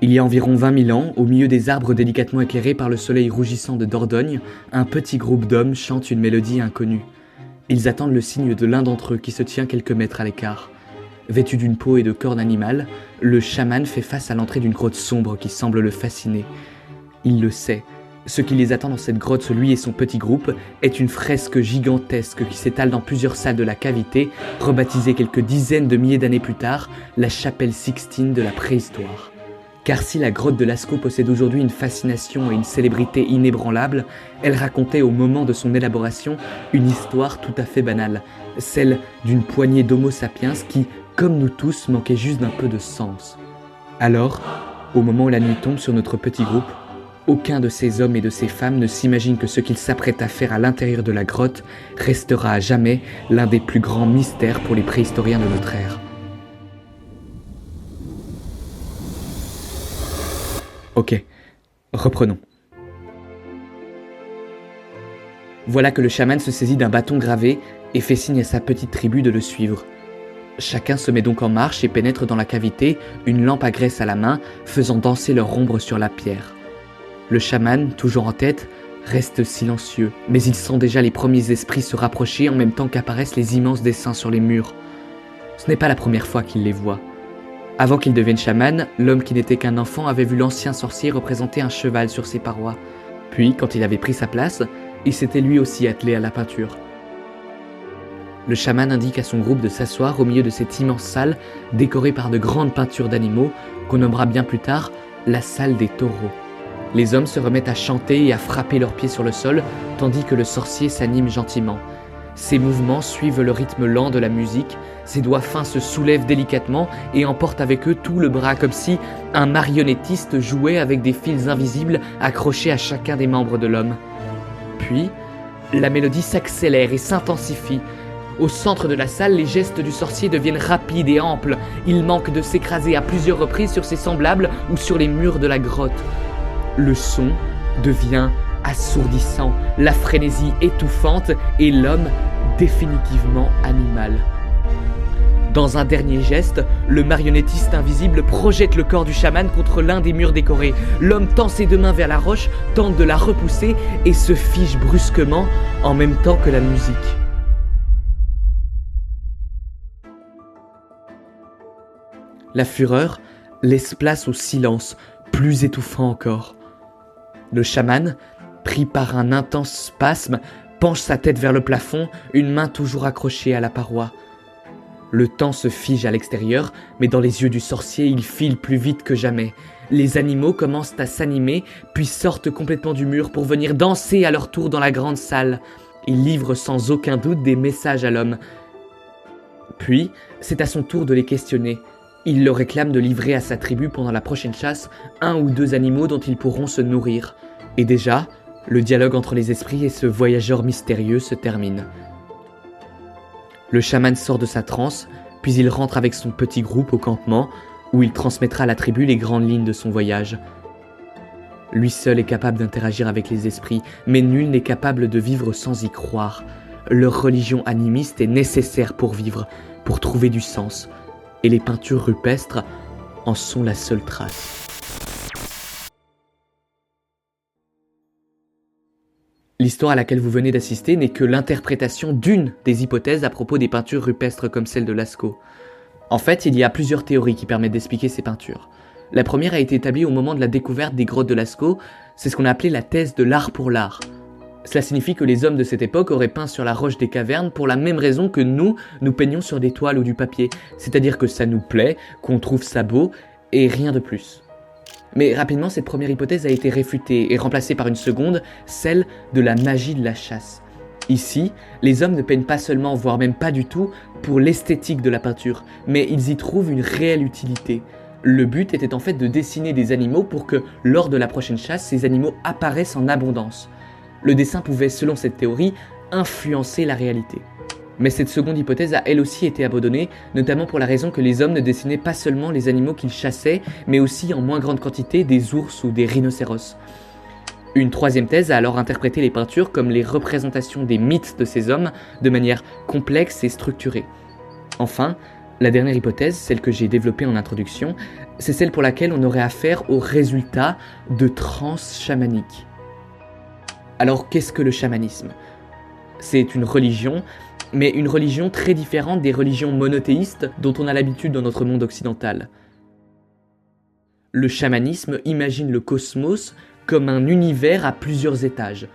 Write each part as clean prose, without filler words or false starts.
Il y a environ 20 000 ans, au milieu des arbres délicatement éclairés par le soleil rougissant de Dordogne, un petit groupe d'hommes chante une mélodie inconnue. Ils attendent le signe de l'un d'entre eux qui se tient quelques mètres à l'écart. Vêtu d'une peau et de cornes animales, le chaman fait face à l'entrée d'une grotte sombre qui semble le fasciner. Il le sait. Ce qui les attend dans cette grotte, lui et son petit groupe, est une fresque gigantesque qui s'étale dans plusieurs salles de la cavité, rebaptisée quelques dizaines de milliers d'années plus tard, la chapelle Sixtine de la préhistoire. Car si la grotte de Lascaux possède aujourd'hui une fascination et une célébrité inébranlables, elle racontait au moment de son élaboration une histoire tout à fait banale, celle d'une poignée d'Homo sapiens qui, comme nous tous, manquait juste d'un peu de sens. Alors, au moment où la nuit tombe sur notre petit groupe, aucun de ces hommes et de ces femmes ne s'imagine que ce qu'ils s'apprêtent à faire à l'intérieur de la grotte restera à jamais l'un des plus grands mystères pour les préhistoriens de notre ère. Ok, reprenons. Voilà que le chaman se saisit d'un bâton gravé et fait signe à sa petite tribu de le suivre. Chacun se met donc en marche et pénètre dans la cavité, une lampe à graisse à la main, faisant danser leur ombre sur la pierre. Le chaman, toujours en tête, reste silencieux, mais il sent déjà les premiers esprits se rapprocher en même temps qu'apparaissent les immenses dessins sur les murs. Ce n'est pas la première fois qu'il les voit. Avant qu'il devienne chaman, l'homme qui n'était qu'un enfant avait vu l'ancien sorcier représenter un cheval sur ses parois. Puis, quand il avait pris sa place, il s'était lui aussi attelé à la peinture. Le chaman indique à son groupe de s'asseoir au milieu de cette immense salle décorée par de grandes peintures d'animaux qu'on nommera bien plus tard la salle des taureaux. Les hommes se remettent à chanter et à frapper leurs pieds sur le sol, tandis que le sorcier s'anime gentiment. Ses mouvements suivent le rythme lent de la musique, ses doigts fins se soulèvent délicatement et emportent avec eux tout le bras comme si un marionnettiste jouait avec des fils invisibles accrochés à chacun des membres de l'homme. Puis, la mélodie s'accélère et s'intensifie. Au centre de la salle, les gestes du sorcier deviennent rapides et amples. Il manque de s'écraser à plusieurs reprises sur ses semblables ou sur les murs de la grotte. Le son devient assourdissant, la frénésie étouffante et l'homme définitivement animal. Dans un dernier geste, le marionnettiste invisible projette le corps du chaman contre l'un des murs décorés. L'homme tend ses deux mains vers la roche, tente de la repousser et se fige brusquement en même temps que la musique. La fureur laisse place au silence, plus étouffant encore. Le chaman, pris par un intense spasme, penche sa tête vers le plafond, une main toujours accrochée à la paroi. Le temps se fige à l'extérieur, mais dans les yeux du sorcier, il file plus vite que jamais. Les animaux commencent à s'animer, puis sortent complètement du mur pour venir danser à leur tour dans la grande salle. Ils livrent sans aucun doute des messages à l'homme. Puis, c'est à son tour de les questionner. Il leur réclame de livrer à sa tribu pendant la prochaine chasse 1 ou 2 animaux dont ils pourront se nourrir. Et déjà, le dialogue entre les esprits et ce voyageur mystérieux se termine. Le chaman sort de sa transe, puis il rentre avec son petit groupe au campement, où il transmettra à la tribu les grandes lignes de son voyage. Lui seul est capable d'interagir avec les esprits, mais nul n'est capable de vivre sans y croire. Leur religion animiste est nécessaire pour vivre, pour trouver du sens, et les peintures rupestres en sont la seule trace. L'histoire à laquelle vous venez d'assister n'est que l'interprétation d'une des hypothèses à propos des peintures rupestres comme celle de Lascaux. En fait, il y a plusieurs théories qui permettent d'expliquer ces peintures. La première a été établie au moment de la découverte des grottes de Lascaux, c'est ce qu'on a appelé la thèse de l'art pour l'art. Cela signifie que les hommes de cette époque auraient peint sur la roche des cavernes pour la même raison que nous peignons sur des toiles ou du papier, c'est-à-dire que ça nous plaît, qu'on trouve ça beau, et rien de plus. Mais rapidement, cette première hypothèse a été réfutée et remplacée par une seconde, celle de la magie de la chasse. Ici, les hommes ne peignent pas seulement, voire même pas du tout, pour l'esthétique de la peinture, mais ils y trouvent une réelle utilité. Le but était en fait de dessiner des animaux pour que, lors de la prochaine chasse, ces animaux apparaissent en abondance. Le dessin pouvait, selon cette théorie, influencer la réalité. Mais cette seconde hypothèse a elle aussi été abandonnée, notamment pour la raison que les hommes ne dessinaient pas seulement les animaux qu'ils chassaient, mais aussi en moins grande quantité des ours ou des rhinocéros. Une troisième thèse a alors interprété les peintures comme les représentations des mythes de ces hommes de manière complexe et structurée. Enfin, La dernière hypothèse, celle que j'ai développée en introduction, c'est celle pour laquelle on aurait affaire au résultat de transes chamaniques. Alors qu'est-ce que le chamanisme ? C'est une religion, mais une religion très différente des religions monothéistes dont on a l'habitude dans notre monde occidental. Le chamanisme imagine le cosmos comme un univers à plusieurs étages.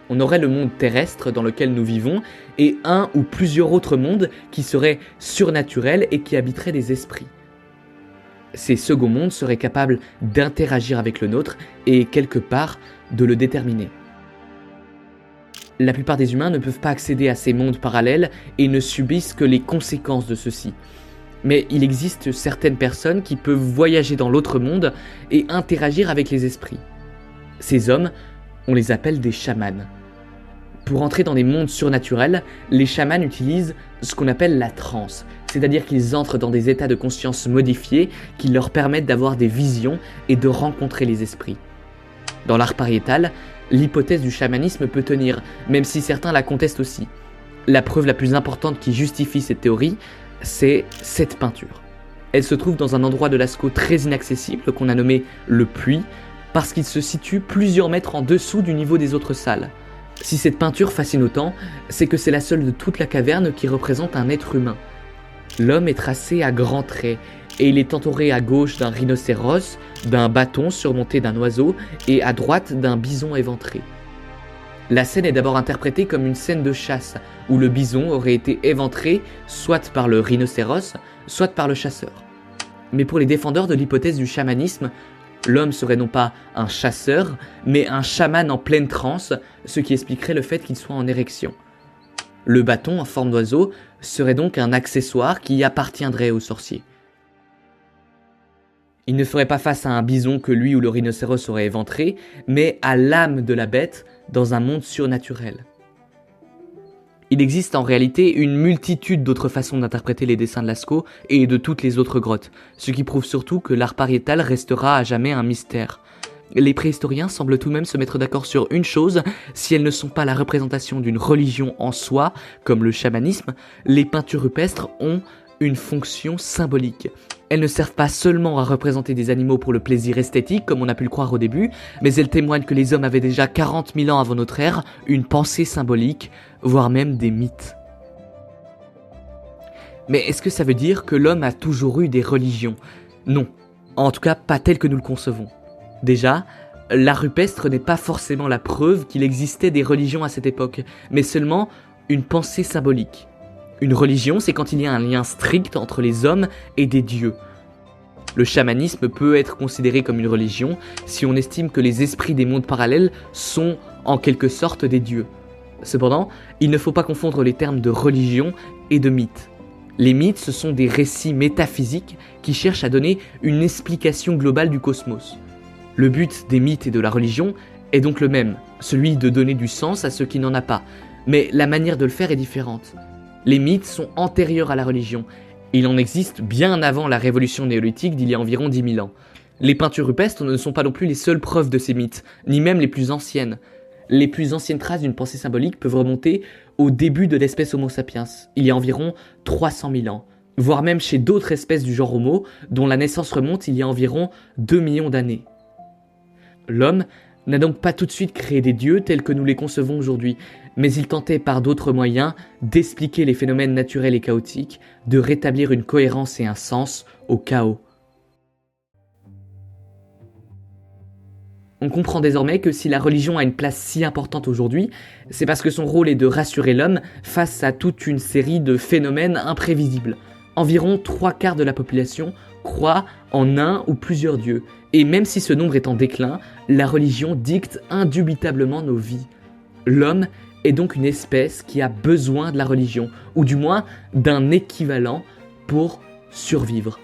On aurait le monde terrestre dans lequel nous vivons et un ou plusieurs autres mondes qui seraient surnaturels et qui habiteraient des esprits. Ces seconds mondes seraient capables d'interagir avec le nôtre et quelque part de le déterminer. La plupart des humains ne peuvent pas accéder à ces mondes parallèles et ne subissent que les conséquences de ceux-ci. Mais il existe certaines personnes qui peuvent voyager dans l'autre monde et interagir avec les esprits. Ces hommes, on les appelle des chamans. Pour entrer dans des mondes surnaturels, les chamans utilisent ce qu'on appelle la transe, c'est-à-dire qu'ils entrent dans des états de conscience modifiés qui leur permettent d'avoir des visions et de rencontrer les esprits. Dans l'art pariétal, l'hypothèse du chamanisme peut tenir, même si certains la contestent aussi. La preuve la plus importante qui justifie cette théorie, c'est cette peinture. Elle se trouve dans un endroit de Lascaux très inaccessible qu'on a nommé le puits, parce qu'il se situe plusieurs mètres en dessous du niveau des autres salles. Si cette peinture fascine autant, c'est que c'est la seule de toute la caverne qui représente un être humain. L'homme est tracé à grands traits, et il est entouré à gauche d'un rhinocéros, d'un bâton surmonté d'un oiseau, et à droite d'un bison éventré. La scène est d'abord interprétée comme une scène de chasse, où le bison aurait été éventré soit par le rhinocéros, soit par le chasseur. Mais pour les défendeurs de l'hypothèse du chamanisme, l'homme serait non pas un chasseur, mais un chaman en pleine transe, ce qui expliquerait le fait qu'il soit en érection. Le bâton en forme d'oiseau serait donc un accessoire qui appartiendrait au sorcier. Il ne ferait pas face à un bison que lui ou le rhinocéros aurait éventré, mais à l'âme de la bête dans un monde surnaturel. Il existe en réalité une multitude d'autres façons d'interpréter les dessins de Lascaux et de toutes les autres grottes, ce qui prouve surtout que l'art pariétal restera à jamais un mystère. Les préhistoriens semblent tout de même se mettre d'accord sur une chose, si elles ne sont pas la représentation d'une religion en soi, comme le chamanisme, les peintures rupestres ont une fonction symbolique. Elles ne servent pas seulement à représenter des animaux pour le plaisir esthétique, comme on a pu le croire au début, mais elles témoignent que les hommes avaient déjà 40 000 ans avant notre ère une pensée symbolique, voire même des mythes. Mais est-ce que ça veut dire que l'homme a toujours eu des religions ? Non, en tout cas pas telles que nous le concevons. Déjà, l'art rupestre n'est pas forcément la preuve qu'il existait des religions à cette époque, mais seulement une pensée symbolique. Une religion, c'est quand il y a un lien strict entre les hommes et des dieux. Le chamanisme peut être considéré comme une religion si on estime que les esprits des mondes parallèles sont en quelque sorte des dieux. Cependant, il ne faut pas confondre les termes de religion et de mythe. Les mythes, ce sont des récits métaphysiques qui cherchent à donner une explication globale du cosmos. Le but des mythes et de la religion est donc le même, celui de donner du sens à ce qui n'en a pas, mais la manière de le faire est différente. Les mythes sont antérieurs à la religion. Il en existe bien avant la révolution néolithique d'il y a environ 10 000 ans. Les peintures rupestres ne sont pas non plus les seules preuves de ces mythes, ni même les plus anciennes. Les plus anciennes traces d'une pensée symbolique peuvent remonter au début de l'espèce Homo sapiens, il y a environ 300 000 ans, voire même chez d'autres espèces du genre Homo, dont la naissance remonte il y a environ 2 millions d'années. L'homme n'a donc pas tout de suite créé des dieux tels que nous les concevons aujourd'hui, mais il tentait par d'autres moyens d'expliquer les phénomènes naturels et chaotiques, de rétablir une cohérence et un sens au chaos. On comprend désormais que si la religion a une place si importante aujourd'hui, c'est parce que son rôle est de rassurer l'homme face à toute une série de phénomènes imprévisibles. Environ 3/4 de la population croit en un ou plusieurs dieux, et même si ce nombre est en déclin, la religion dicte indubitablement nos vies. L'homme est donc une espèce qui a besoin de la religion, ou du moins d'un équivalent pour survivre.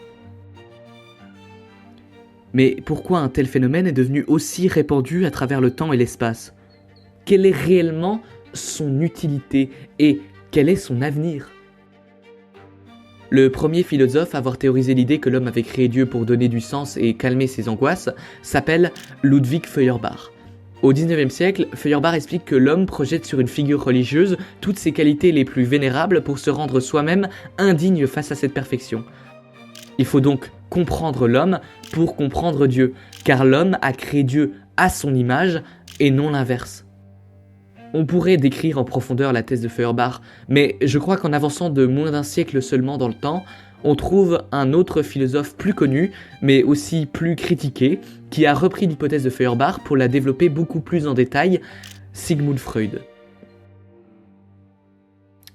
Mais pourquoi un tel phénomène est devenu aussi répandu à travers le temps et l'espace ? Quelle est réellement son utilité et quel est son avenir ? Le premier philosophe à avoir théorisé l'idée que l'homme avait créé Dieu pour donner du sens et calmer ses angoisses s'appelle Ludwig Feuerbach. Au XIXe siècle, Feuerbach explique que l'homme projette sur une figure religieuse toutes ses qualités les plus vénérables pour se rendre soi-même indigne face à cette perfection. Il faut donc comprendre l'homme pour comprendre Dieu, car l'homme a créé Dieu à son image et non l'inverse. On pourrait décrire en profondeur la thèse de Feuerbach, mais je crois qu'en avançant de moins d'un siècle seulement dans le temps, on trouve un autre philosophe plus connu, mais aussi plus critiqué, qui a repris l'hypothèse de Feuerbach pour la développer beaucoup plus en détail, Sigmund Freud.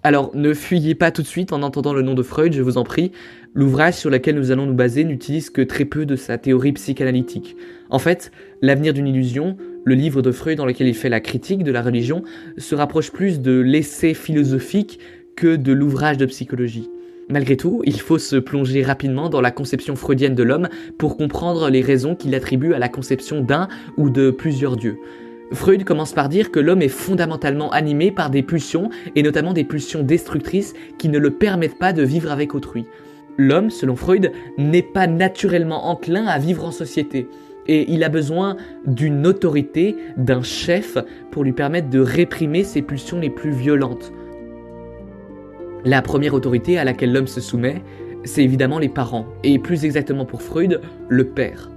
Alors, ne fuyez pas tout de suite en entendant le nom de Freud, je vous en prie. L'ouvrage sur lequel nous allons nous baser n'utilise que très peu de sa théorie psychanalytique. En fait, L'avenir d'une illusion, le livre de Freud dans lequel il fait la critique de la religion, se rapproche plus de l'essai philosophique que de l'ouvrage de psychologie. Malgré tout, il faut se plonger rapidement dans la conception freudienne de l'homme pour comprendre les raisons qu'il attribue à la conception d'un ou de plusieurs dieux. Freud commence par dire que l'homme est fondamentalement animé par des pulsions, et notamment des pulsions destructrices qui ne le permettent pas de vivre avec autrui. L'homme, selon Freud, n'est pas naturellement enclin à vivre en société, et il a besoin d'une autorité, d'un chef, pour lui permettre de réprimer ses pulsions les plus violentes. La première autorité à laquelle l'homme se soumet, c'est évidemment les parents, et plus exactement pour Freud, le père.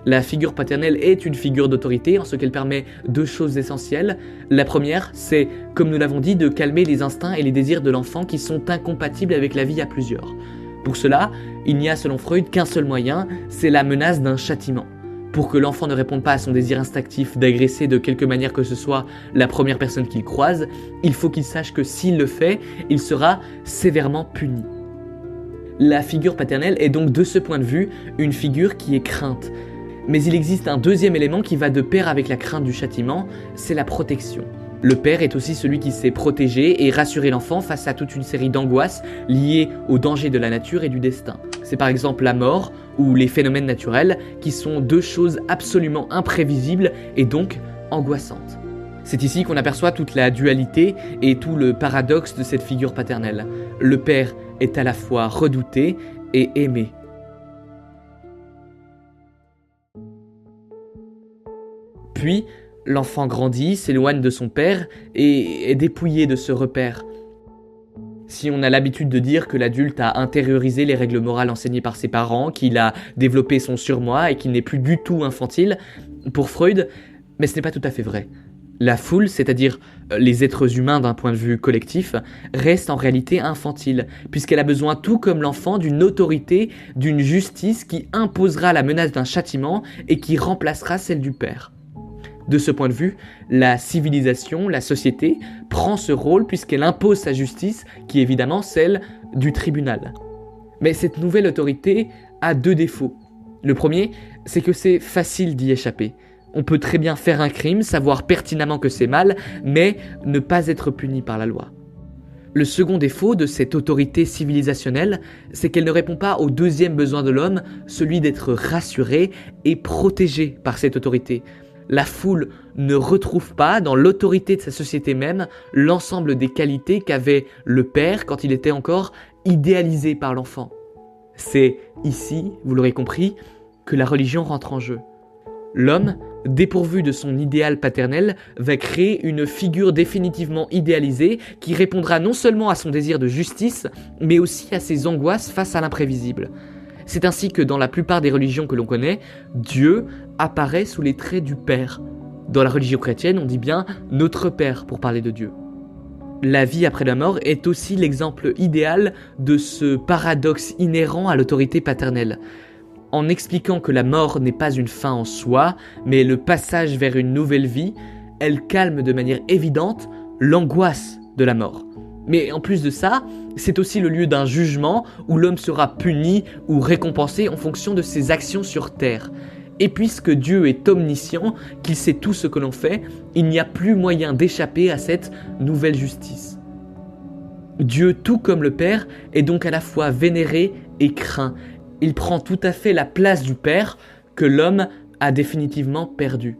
La figure paternelle est une figure d'autorité en ce qu'elle permet deux choses essentielles. La première, c'est, comme nous l'avons dit, de calmer les instincts et les désirs de l'enfant qui sont incompatibles avec la vie à plusieurs. Pour cela, il n'y a selon Freud qu'un seul moyen, c'est la menace d'un châtiment. Pour que l'enfant ne réponde pas à son désir instinctif d'agresser de quelque manière que ce soit la première personne qu'il croise, il faut qu'il sache que s'il le fait, il sera sévèrement puni. La figure paternelle est donc de ce point de vue une figure qui est crainte. Mais il existe un deuxième élément qui va de pair avec la crainte du châtiment, c'est la protection. Le père est aussi celui qui sait protéger et rassurer l'enfant face à toute une série d'angoisses liées aux dangers de la nature et du destin. C'est par exemple la mort ou les phénomènes naturels qui sont deux choses absolument imprévisibles et donc angoissantes. C'est ici qu'on aperçoit toute la dualité et tout le paradoxe de cette figure paternelle. Le père est à la fois redouté et aimé. Puis, l'enfant grandit, s'éloigne de son père et est dépouillé de ce repère. Si on a l'habitude de dire que l'adulte a intériorisé les règles morales enseignées par ses parents, qu'il a développé son surmoi et qu'il n'est plus du tout infantile, pour Freud, mais ce n'est pas tout à fait vrai. La foule, c'est-à-dire les êtres humains d'un point de vue collectif, reste en réalité infantile, puisqu'elle a besoin tout comme l'enfant d'une autorité, d'une justice qui imposera la menace d'un châtiment et qui remplacera celle du père. De ce point de vue, la civilisation, la société, prend ce rôle puisqu'elle impose sa justice, qui est évidemment celle du tribunal. Mais cette nouvelle autorité a deux défauts. Le premier, c'est que c'est facile d'y échapper. On peut très bien faire un crime, savoir pertinemment que c'est mal, mais ne pas être puni par la loi. Le second défaut de cette autorité civilisationnelle, c'est qu'elle ne répond pas au deuxième besoin de l'homme, celui d'être rassuré et protégé par cette autorité. La foule ne retrouve pas dans l'autorité de sa société même l'ensemble des qualités qu'avait le père quand il était encore idéalisé par l'enfant. C'est ici, vous l'aurez compris, que la religion rentre en jeu. L'homme, dépourvu de son idéal paternel, va créer une figure définitivement idéalisée qui répondra non seulement à son désir de justice, mais aussi à ses angoisses face à l'imprévisible. C'est ainsi que dans la plupart des religions que l'on connaît, Dieu apparaît sous les traits du Père. Dans la religion chrétienne, on dit bien « notre Père » pour parler de Dieu. La vie après la mort est aussi l'exemple idéal de ce paradoxe inhérent à l'autorité paternelle. En expliquant que la mort n'est pas une fin en soi, mais le passage vers une nouvelle vie, elle calme de manière évidente l'angoisse de la mort. Mais en plus de ça, c'est aussi le lieu d'un jugement où l'homme sera puni ou récompensé en fonction de ses actions sur terre. Et puisque Dieu est omniscient, qu'il sait tout ce que l'on fait, il n'y a plus moyen d'échapper à cette nouvelle justice. Dieu, tout comme le Père, est donc à la fois vénéré et craint. Il prend tout à fait la place du Père que l'homme a définitivement perdu.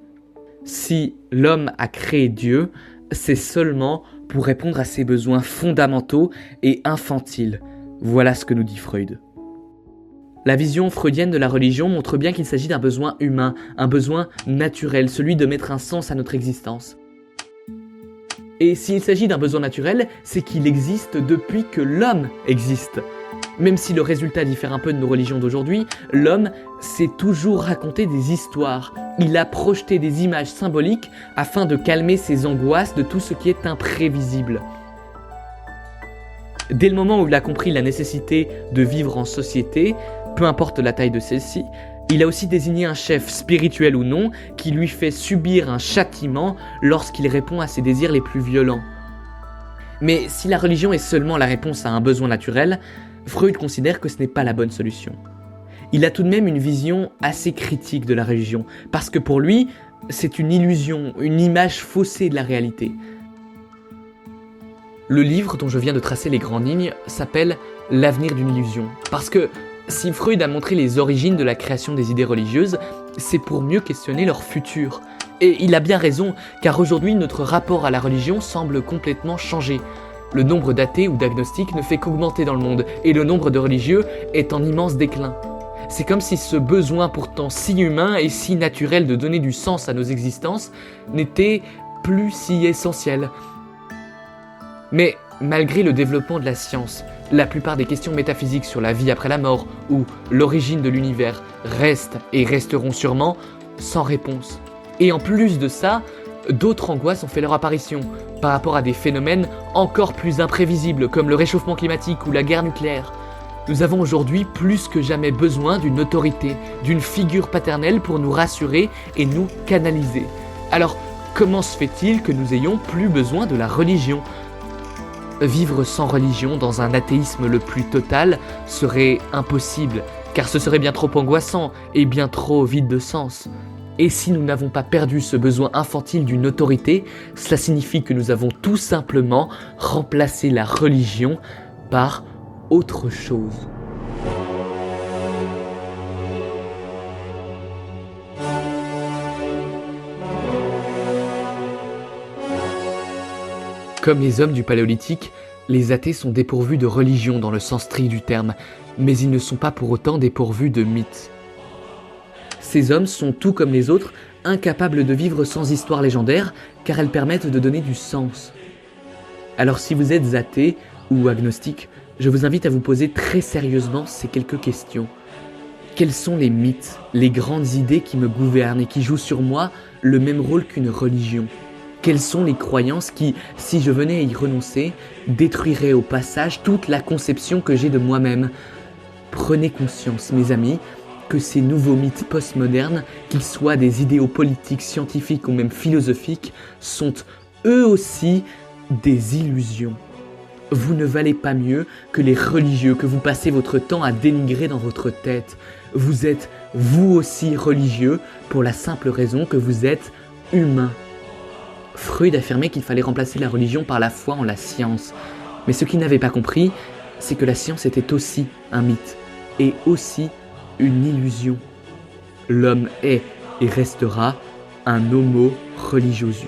Si l'homme a créé Dieu, c'est seulement pour répondre à ses besoins fondamentaux et infantiles. Voilà ce que nous dit Freud. La vision freudienne de la religion montre bien qu'il s'agit d'un besoin humain, un besoin naturel, celui de mettre un sens à notre existence. Et s'il s'agit d'un besoin naturel, c'est qu'il existe depuis que l'homme existe. Même si le résultat diffère un peu de nos religions d'aujourd'hui, l'homme s'est toujours raconté des histoires. Il a projeté des images symboliques afin de calmer ses angoisses de tout ce qui est imprévisible. Dès le moment où il a compris la nécessité de vivre en société, peu importe la taille de celle-ci, il a aussi désigné un chef, spirituel ou non, qui lui fait subir un châtiment lorsqu'il répond à ses désirs les plus violents. Mais si la religion est seulement la réponse à un besoin naturel, Freud considère que ce n'est pas la bonne solution. Il a tout de même une vision assez critique de la religion, parce que pour lui, c'est une illusion, une image faussée de la réalité. Le livre dont je viens de tracer les grandes lignes s'appelle « L'avenir d'une illusion », parce que si Freud a montré les origines de la création des idées religieuses, c'est pour mieux questionner leur futur. Et il a bien raison, car aujourd'hui notre rapport à la religion semble complètement changer. Le nombre d'athées ou d'agnostiques ne fait qu'augmenter dans le monde, et le nombre de religieux est en immense déclin. C'est comme si ce besoin pourtant si humain et si naturel de donner du sens à nos existences n'était plus si essentiel. Mais malgré le développement de la science, la plupart des questions métaphysiques sur la vie après la mort ou l'origine de l'univers restent et resteront sûrement sans réponse. Et en plus de ça, d'autres angoisses ont fait leur apparition par rapport à des phénomènes encore plus imprévisibles comme le réchauffement climatique ou la guerre nucléaire. Nous avons aujourd'hui plus que jamais besoin d'une autorité, d'une figure paternelle pour nous rassurer et nous canaliser. Alors, comment se fait-il que nous ayons plus besoin de la religion ? Vivre sans religion dans un athéisme le plus total serait impossible, car ce serait bien trop angoissant et bien trop vide de sens. Et si nous n'avons pas perdu ce besoin infantile d'une autorité, cela signifie que nous avons tout simplement remplacé la religion par autre chose. Comme les hommes du Paléolithique, les athées sont dépourvus de religion dans le sens strict du terme, mais ils ne sont pas pour autant dépourvus de mythes. Ces hommes sont, tout comme les autres, incapables de vivre sans histoires légendaires, car elles permettent de donner du sens. Alors si vous êtes athée ou agnostique, je vous invite à vous poser très sérieusement ces quelques questions. Quels sont les mythes, les grandes idées qui me gouvernent et qui jouent sur moi le même rôle qu'une religion ? Quelles sont les croyances qui, si je venais à y renoncer, détruiraient au passage toute la conception que j'ai de moi-même ? Prenez conscience, mes amis, que ces nouveaux mythes postmodernes, qu'ils soient des idéaux politiques, scientifiques ou même philosophiques, sont eux aussi des illusions. Vous ne valez pas mieux que les religieux que vous passez votre temps à dénigrer dans votre tête. Vous êtes vous aussi religieux pour la simple raison que vous êtes humain. Freud affirmait qu'il fallait remplacer la religion par la foi en la science. Mais ce qu'il n'avait pas compris, c'est que la science était aussi un mythe, et aussi une illusion. L'homme est et restera un homo religiosus.